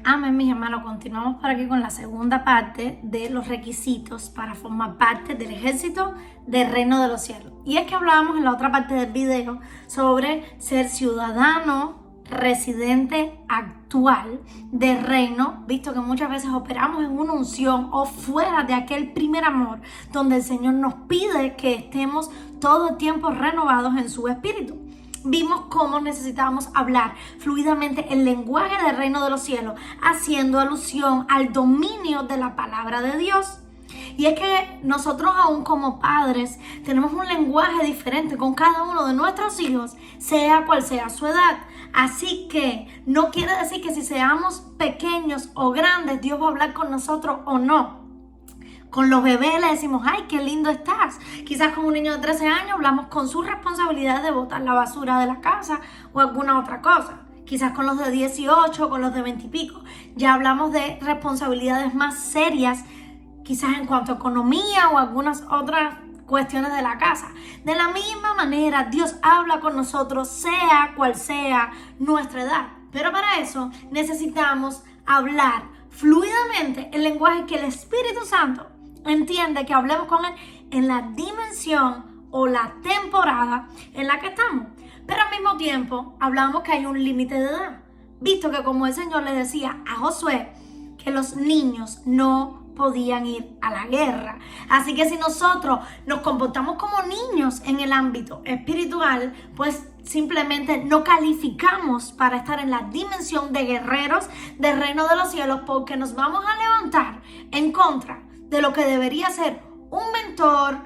Amén, mis hermanos. Continuamos por aquí con la segunda parte de los requisitos para formar parte del ejército del reino de los cielos. Y es que hablábamos en la otra parte del video sobre ser ciudadano, residente actual del reino, visto que muchas veces operamos en una unción o fuera de aquel primer amor donde el Señor nos pide que estemos todo el tiempo renovados en su espíritu. Vimos cómo necesitábamos hablar fluidamente el lenguaje del reino de los cielos, haciendo alusión al dominio de la palabra de Dios. Y es que nosotros aún como padres tenemos un lenguaje diferente con cada uno de nuestros hijos, sea cual sea su edad. Así que no quiere decir que si seamos pequeños o grandes, Dios va a hablar con nosotros o no. Con los bebés le decimos, ay, qué lindo estás. Quizás con un niño de 13 años hablamos con su responsabilidad de botar la basura de la casa o alguna otra cosa. Quizás con los de 18, con los de 20 y pico. Ya hablamos de responsabilidades más serias, quizás en cuanto a economía o algunas otras cuestiones de la casa. De la misma manera, Dios habla con nosotros, sea cual sea nuestra edad. Pero para eso necesitamos hablar fluidamente el lenguaje que el Espíritu Santo entiende que hablemos con Él en la dimensión o la temporada en la que estamos. Pero al mismo tiempo hablamos que hay un límite de edad, visto que como el Señor le decía a Josué que los niños no podían ir a la guerra. Así que si nosotros nos comportamos como niños en el ámbito espiritual, pues simplemente no calificamos para estar en la dimensión de guerreros del reino de los cielos, porque nos vamos a levantar en contra de lo que debería ser un mentor,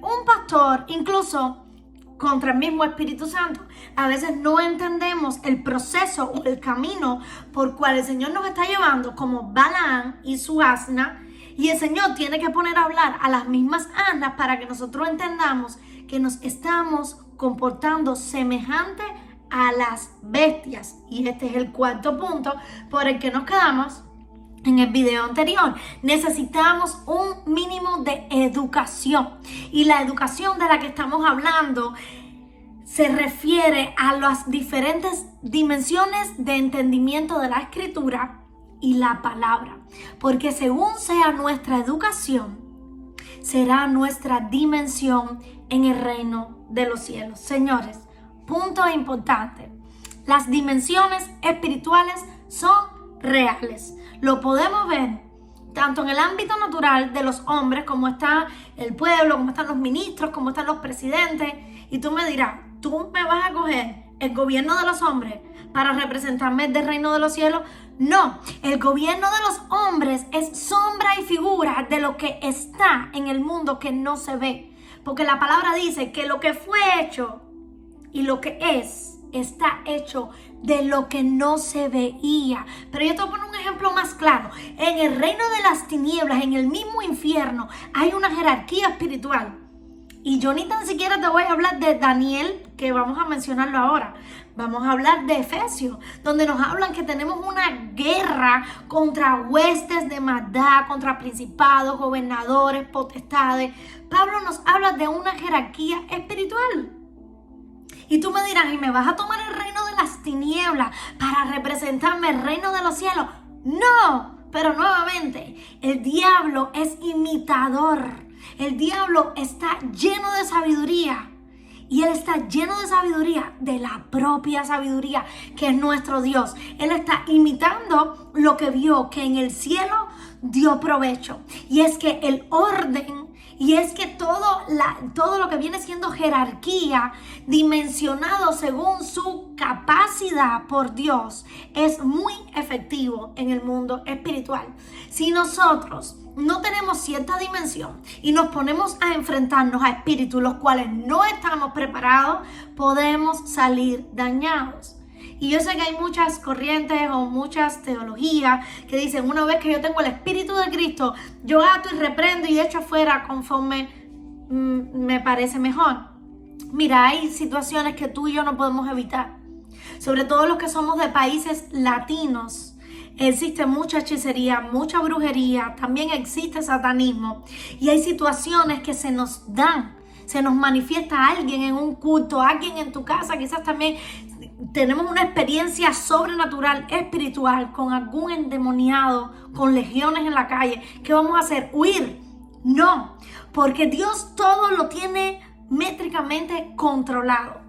un pastor, incluso contra el mismo Espíritu Santo. A veces no entendemos el proceso o el camino por cual el Señor nos está llevando, como Balaam y su asna, y el Señor tiene que poner a hablar a las mismas asnas para que nosotros entendamos que nos estamos comportando semejante a las bestias. Y este es el cuarto punto por el que nos quedamos en el video anterior. Necesitamos un mínimo de educación, y la educación de la que estamos hablando se refiere a las diferentes dimensiones de entendimiento de la Escritura y la palabra, porque según sea nuestra educación, será nuestra dimensión en el reino de los cielos. Señores, punto importante: las dimensiones espirituales son reales. Lo podemos ver tanto en el ámbito natural de los hombres, como está el pueblo, como están los ministros, como están los presidentes. Y tú me dirás, ¿tú me vas a coger el gobierno de los hombres para representarme del reino de los cielos? No, el gobierno de los hombres es sombra y figura de lo que está en el mundo que no se ve. Porque la palabra dice que lo que fue hecho y lo que es está hecho de lo que no se veía. Pero yo te voy a poner un ejemplo más claro. En el reino de las tinieblas, en el mismo infierno, hay una jerarquía espiritual. Y yo ni tan siquiera te voy a hablar de Daniel, que vamos a mencionarlo ahora. Vamos a hablar de Efesios, donde nos hablan que tenemos una guerra contra huestes de maldad, contra principados, gobernadores, potestades. Pablo nos habla de una jerarquía espiritual. Y tú me dirás, ¿y me vas a tomar el reino de las tinieblas para representarme el reino de los cielos? No, pero nuevamente, el diablo es imitador. El diablo está lleno de sabiduría. Y él está lleno de sabiduría, de la propia sabiduría que es nuestro Dios. Él está imitando lo que vio que en el cielo dio provecho. Y es que el orden, y es que todo lo que viene siendo jerarquía, dimensionado según su capacidad por Dios, es muy efectivo en el mundo espiritual. Si nosotros no tenemos cierta dimensión y nos ponemos a enfrentarnos a espíritus los cuales no estamos preparados, podemos salir dañados. Y yo sé que hay muchas corrientes o muchas teologías que dicen, una vez que yo tengo el Espíritu de Cristo, yo ato y reprendo y echo afuera conforme me parece mejor. Mira, hay situaciones que tú y yo no podemos evitar. Sobre todo los que somos de países latinos. Existe mucha hechicería, mucha brujería, también existe satanismo. Y hay situaciones que se nos dan. Se nos manifiesta alguien en un culto, alguien en tu casa, quizás también tenemos una experiencia sobrenatural, espiritual, con algún endemoniado, con legiones en la calle, ¿qué vamos a hacer? ¿Huir? No, porque Dios todo lo tiene métricamente controlado.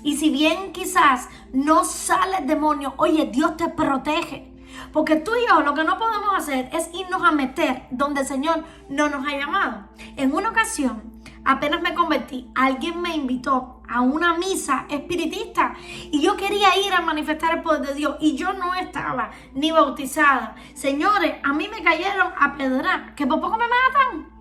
Y si bien quizás no sale el demonio, oye, Dios te protege. Porque tú y yo lo que no podemos hacer es irnos a meter donde el Señor no nos ha llamado. En una ocasión, apenas me convertí, alguien me invitó a una misa espiritista y yo quería ir a manifestar el poder de Dios y yo no estaba ni bautizada. Señores, a mí me cayeron a pedrar, que por poco me matan.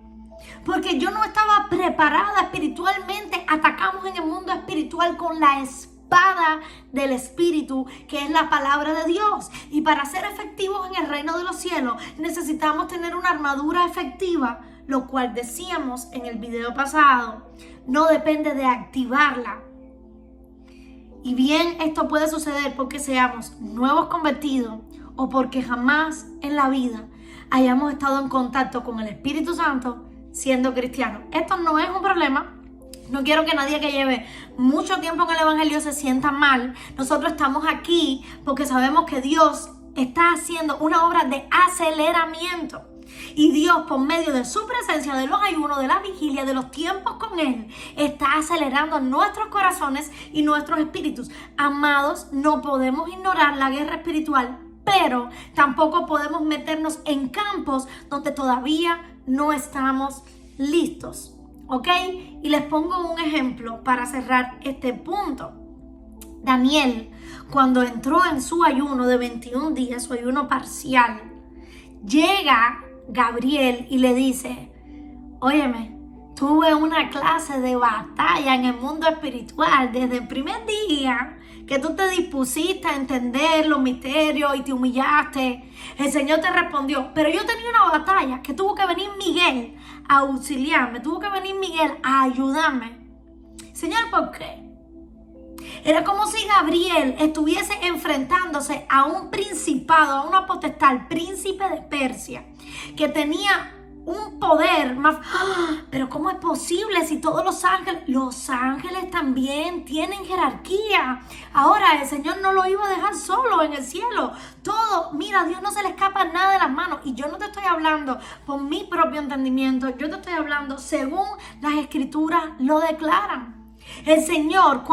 Porque yo no estaba preparada espiritualmente. Atacamos en el mundo espiritual con la espada del Espíritu, que es la palabra de Dios. Y para ser efectivos en el reino de los cielos, necesitamos tener una armadura efectiva, lo cual decíamos en el video pasado, no depende de activarla. Y bien, esto puede suceder porque seamos nuevos convertidos o porque jamás en la vida hayamos estado en contacto con el Espíritu Santo siendo cristianos. Esto no es un problema. No quiero que nadie que lleve mucho tiempo en el Evangelio se sienta mal. Nosotros estamos aquí porque sabemos que Dios está haciendo una obra de aceleramiento. Y Dios, por medio de su presencia, de los ayunos, de la vigilia, de los tiempos con Él, está acelerando nuestros corazones y nuestros espíritus. Amados, no podemos ignorar la guerra espiritual, pero tampoco podemos meternos en campos donde todavía no estamos listos. ¿Ok? Y les pongo un ejemplo para cerrar este punto. Daniel, cuando entró en su ayuno de 21 días, su ayuno parcial, llega Gabriel y le dice, óyeme, tuve una clase de batalla en el mundo espiritual desde el primer día que tú te dispusiste a entender los misterios y te humillaste. El Señor te respondió, pero yo tenía una batalla que tuvo que venir Miguel a auxiliarme, tuvo que venir Miguel a ayudarme. Señor, ¿por qué? Era como si Gabriel estuviese enfrentándose a un principado, a una potestad, el príncipe de Persia, que tenía un poder más. Pero ¿cómo es posible si todos los ángeles también tienen jerarquía? Ahora el Señor no lo iba a dejar solo en el cielo. Todo, mira, a Dios no se le escapa nada de las manos. Y yo no te estoy hablando por mi propio entendimiento, yo te estoy hablando según las escrituras lo declaran. El Señor,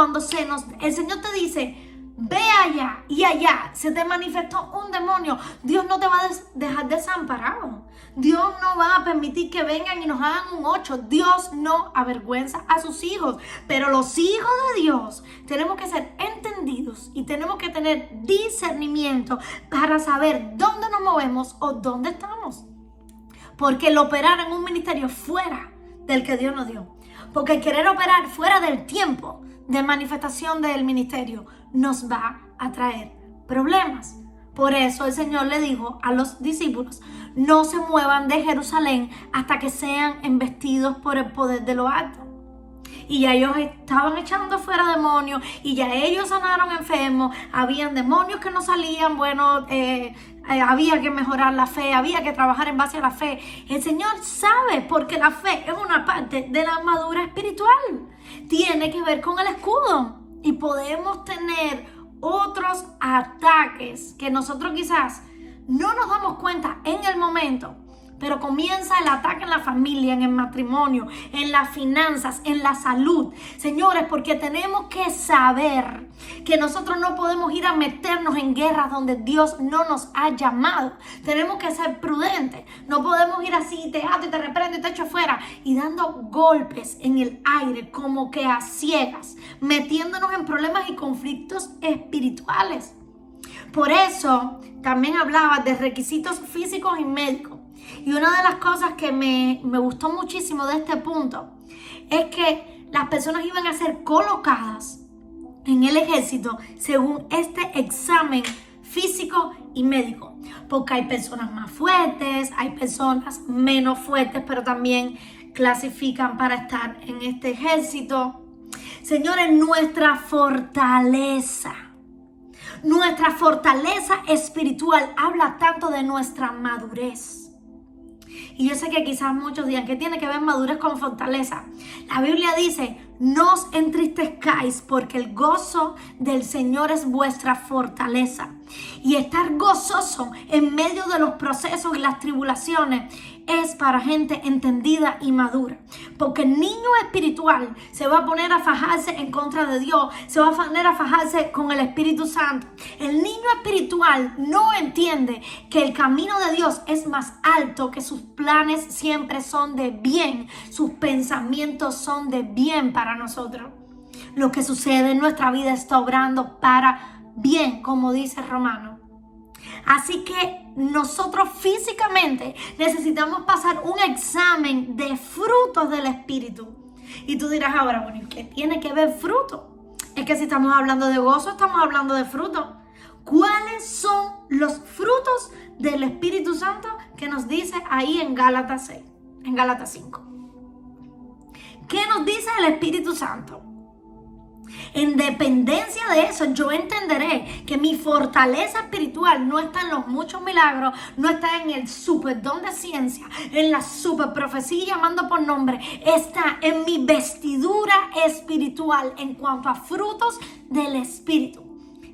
el Señor te dice, ve allá y allá se te manifestó un demonio. Dios no te va a dejar desamparado. Dios no va a permitir que vengan y nos hagan un 8. Dios no avergüenza a sus hijos. Pero los hijos de Dios tenemos que ser entendidos y tenemos que tener discernimiento para saber dónde nos movemos o dónde estamos. Porque el operar en un ministerio fuera del que Dios nos dio, porque el querer operar fuera del tiempo de manifestación del ministerio nos va a traer problemas. Por eso el Señor le dijo a los discípulos, no se muevan de Jerusalén hasta que sean embestidos por el poder de lo alto. Y ya ellos estaban echando fuera demonios y ya ellos sanaron enfermos, habían demonios que no salían, había que mejorar la fe, había que trabajar en base a la fe. El Señor sabe, porque la fe es una parte de la armadura espiritual. Tiene que ver con el escudo y podemos tener otros ataques que nosotros quizás no nos damos cuenta en el momento, pero comienza el ataque en la familia, en el matrimonio, en las finanzas, en la salud. Señores, porque tenemos que saber que nosotros no podemos ir a meternos en guerras donde Dios no nos ha llamado. Tenemos que ser prudentes. No podemos ir así, te ato y te reprendo y te echo fuera y dando golpes en el aire como que a ciegas, metiéndonos en problemas y conflictos espirituales. Por eso también hablaba de requisitos físicos y médicos. Y una de las cosas que me gustó muchísimo de este punto es que las personas iban a ser colocadas en el ejército según este examen físico y médico. Porque hay personas más fuertes, hay personas menos fuertes, pero también clasifican para estar en este ejército. Señores, nuestra fortaleza espiritual habla tanto de nuestra madurez. Y yo sé que quizás muchos digan, ¿qué tiene que ver madurez con fortaleza? La Biblia dice, no os entristezcáis, porque el gozo del Señor es vuestra fortaleza. Y estar gozoso en medio de los procesos y las tribulaciones es para gente entendida y madura. Porque el niño espiritual se va a poner a fajarse en contra de Dios, se va a poner a fajarse con el Espíritu Santo. El niño espiritual no entiende que el camino de Dios es más alto, que sus planes siempre son de bien, sus pensamientos son de bien para nosotros. Lo que sucede en nuestra vida está obrando para bien, como dice Romano. Así que nosotros físicamente necesitamos pasar un examen de frutos del Espíritu. Y tú dirás ahora, bueno, ¿y qué tiene que ver fruto? Es que si estamos hablando de gozo, estamos hablando de fruto. ¿Cuáles son los frutos del Espíritu Santo que nos dice ahí en Gálatas 6, en Gálatas 5? ¿Qué nos dice el Espíritu Santo? En dependencia de eso, yo entenderé que mi fortaleza espiritual no está en los muchos milagros, no está en el super don de ciencia, en la super profecía llamando por nombre, está en mi vestidura espiritual en cuanto a frutos del Espíritu.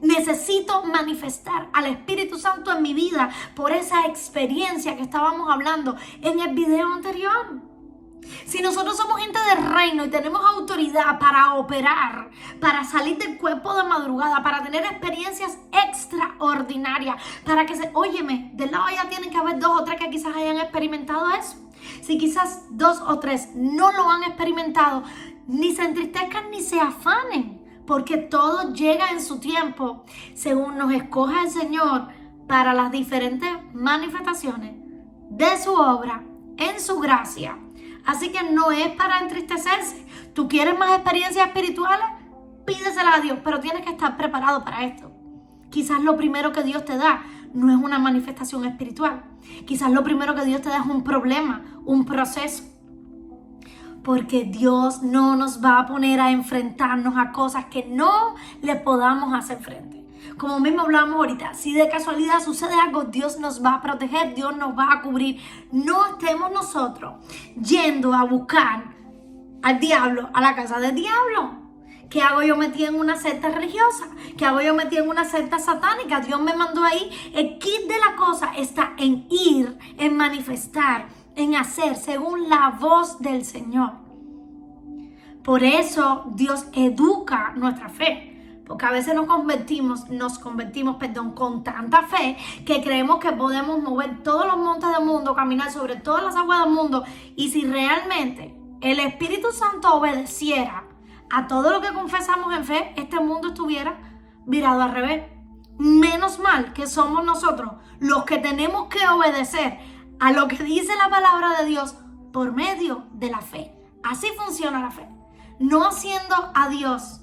Necesito manifestar al Espíritu Santo en mi vida por esa experiencia que estábamos hablando en el video anterior. Si nosotros somos gente del reino y tenemos autoridad para operar, para salir del cuerpo de madrugada, para tener experiencias extraordinarias, para que óyeme, del lado allá tienen que haber 2 o 3 que quizás hayan experimentado eso. Si quizás 2 o 3 no lo han experimentado, ni se entristezcan ni se afanen, porque todo llega en su tiempo, según nos escoja el Señor para las diferentes manifestaciones de su obra, en su gracia. Así que no es para entristecerse. ¿Tú quieres más experiencias espirituales? Pídesela a Dios, pero tienes que estar preparado para esto. Quizás lo primero que Dios te da no es una manifestación espiritual. Quizás lo primero que Dios te da es un problema, un proceso. Porque Dios no nos va a poner a enfrentarnos a cosas que no le podamos hacer frente. Como mismo hablamos ahorita, si de casualidad sucede algo, Dios nos va a proteger, Dios nos va a cubrir. No estemos nosotros yendo a buscar al diablo, a la casa del diablo. ¿Qué hago yo metida en una secta religiosa? ¿Qué hago yo metida en una secta satánica? Dios me mandó ahí. El kit de la cosa está en ir, en manifestar, en hacer según la voz del Señor. Por eso Dios educa nuestra fe. Porque a veces nos convertimos, con tanta fe que creemos que podemos mover todos los montes del mundo, caminar sobre todas las aguas del mundo. Y si realmente el Espíritu Santo obedeciera a todo lo que confesamos en fe, este mundo estuviera virado al revés. Menos mal que somos nosotros los que tenemos que obedecer a lo que dice la palabra de Dios por medio de la fe. Así funciona la fe. No haciendo a Dios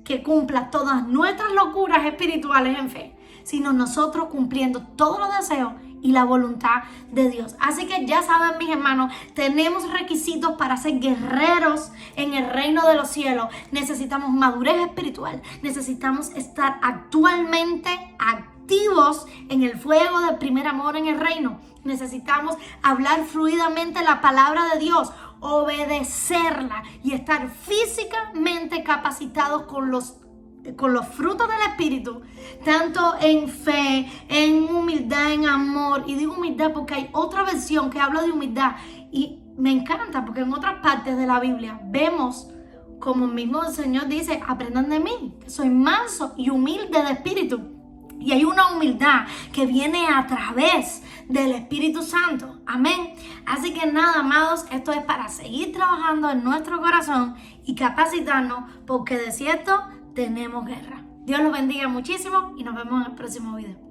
que cumpla todas nuestras locuras espirituales en fe, sino nosotros cumpliendo todos los deseos y la voluntad de Dios. Así que ya saben, mis hermanos, tenemos requisitos para ser guerreros en el reino de los cielos. Necesitamos madurez espiritual, necesitamos estar actualmente activos en el fuego del primer amor en el reino. Necesitamos hablar fluidamente la palabra de Dios, obedecerla y estar físicamente capacitados con los frutos del Espíritu, tanto en fe, en humildad, en amor. Y digo humildad porque hay otra versión que habla de humildad y me encanta porque en otras partes de la Biblia vemos como mismo el Señor dice: aprendan de mí, que soy manso y humilde de espíritu. Y hay una humildad que viene a través del Espíritu Santo. Amén. Así que nada, amados, esto es para seguir trabajando en nuestro corazón y capacitarnos, porque de cierto tenemos guerra. Dios los bendiga muchísimo y nos vemos en el próximo video.